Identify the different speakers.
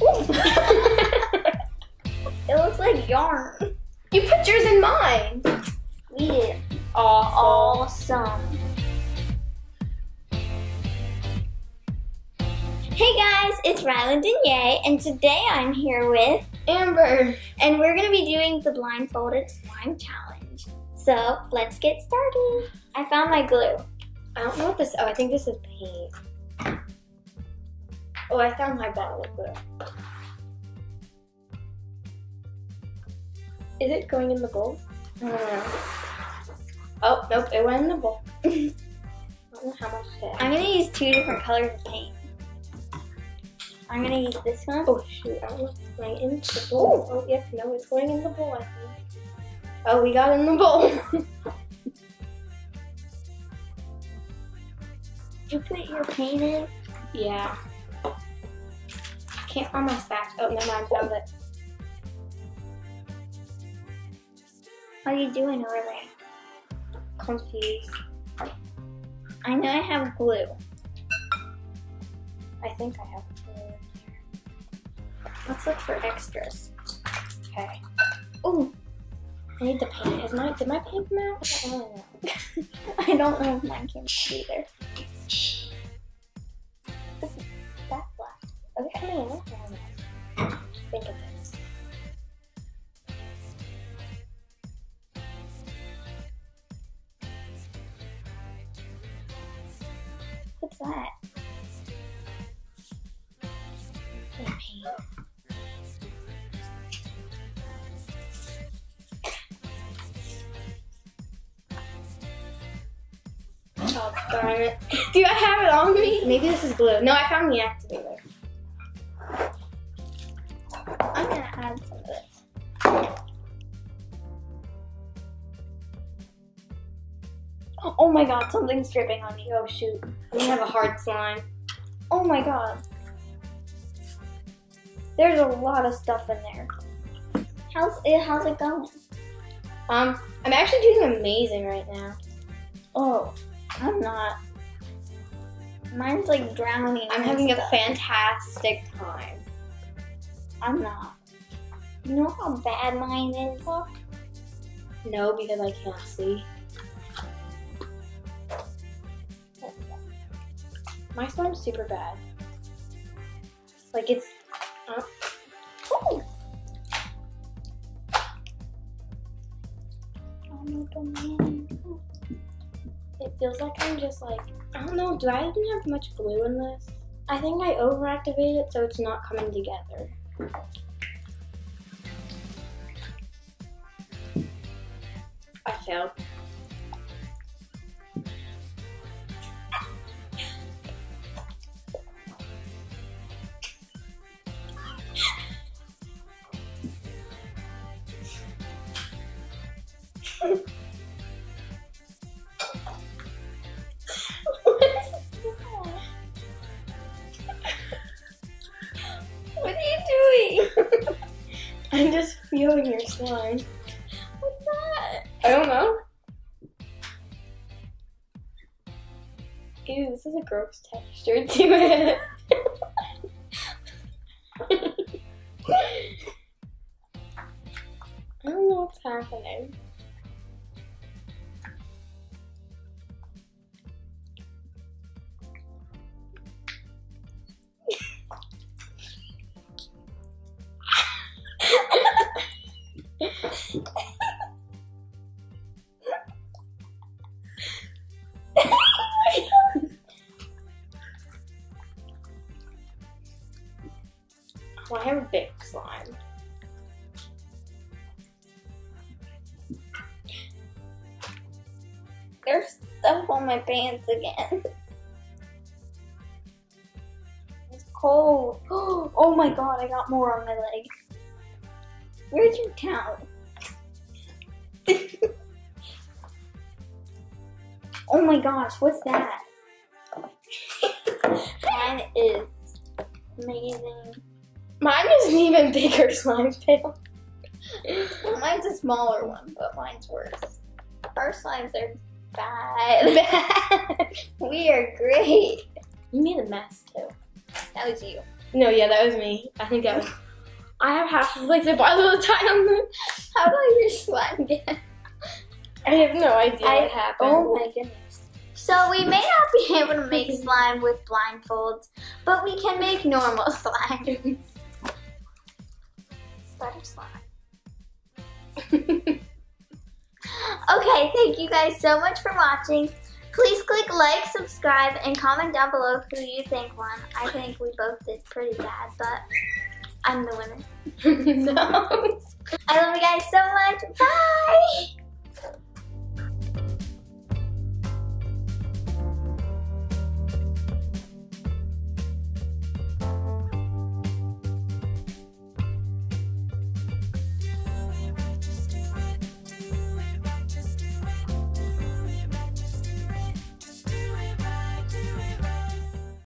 Speaker 1: It looks like yarn.
Speaker 2: You put yours in mine.
Speaker 1: We did
Speaker 2: Awful.
Speaker 1: awesome. Hey guys, it's Rilyn Dinyae, and today I'm here with
Speaker 2: Amber.
Speaker 1: and we're gonna be doing the blindfolded slime challenge. So let's get started. I found my glue.
Speaker 2: I don't know what this. Oh, I think this is paint. Oh, I found my bottle of glue. Is it going in the bowl? I don't know. Oh, nope, it went in the bowl. I don't know how much to add.
Speaker 1: I'm gonna use 2 different colors of paint. I'm gonna use this one.
Speaker 2: Oh shoot, I don't know if it's going in the bowl. Oh, yep, no, it's going in the bowl, I think. Oh, we got it in the bowl.
Speaker 1: Did you put your paint in?
Speaker 2: Yeah. Can't find my spatula. Oh, never mind, found it.
Speaker 1: What are you doing over there?
Speaker 2: Confused.
Speaker 1: I know I have glue.
Speaker 2: I think I have glue.
Speaker 1: Let's look for extras.
Speaker 2: Okay.
Speaker 1: Oh,
Speaker 2: I need the paint. Did my paint come out? I don't really know.
Speaker 1: I don't know if mine came out either. That's black.
Speaker 2: Is it coming out? I don't know. I think it is.
Speaker 1: What's that?
Speaker 2: Paint. Oh, darn it. Do I have it on me? Maybe this is glue. No, I found the activator.
Speaker 1: I'm gonna add some of this. Oh my god, something's dripping on me.
Speaker 2: Oh shoot. I'm gonna have a hard slime.
Speaker 1: Oh my god. There's a lot of stuff in there. How's it going?
Speaker 2: I'm actually doing amazing right now.
Speaker 1: Oh, I'm not. Mine's like drowning.
Speaker 2: I'm
Speaker 1: in
Speaker 2: having a
Speaker 1: stuff.
Speaker 2: fantastic time.
Speaker 1: I'm not. You know how bad mine is?
Speaker 2: No, because I can't see. My slime's super bad. Like it's.
Speaker 1: Oh.
Speaker 2: It feels like I'm just like, I don't know, do I even have much glue in this? I think I overactivated it so it's not coming together. I failed.
Speaker 1: What are you doing?
Speaker 2: I'm just feeling your slime.
Speaker 1: What's that?
Speaker 2: I don't know. Ew, this is a gross texture to it. I don't know what's happening. Well, I have a big slime.
Speaker 1: There's stuff on my pants again. It's cold. Oh my god, I got more on my leg. Where's your towel? Oh my gosh, what's that? Mine is amazing.
Speaker 2: Mine isn't even bigger slime fail.
Speaker 1: Mine's a smaller one, but mine's worse. Our slimes are bad. We are great.
Speaker 2: You made a mess too.
Speaker 1: That was you.
Speaker 2: No, yeah, that was me. I think that was. I have half of like the bottle of the time on the.
Speaker 1: How about your slime get?
Speaker 2: I have no idea what happened.
Speaker 1: Oh my goodness. So we may not be able to make slime with blindfolds, but we can make normal slime. Butter slime. Okay, thank you guys so much for watching. Please click like, subscribe, and comment down below who you think won. I think we both did pretty bad, but I'm the winner.
Speaker 2: No.
Speaker 1: I love you guys so much. Bye!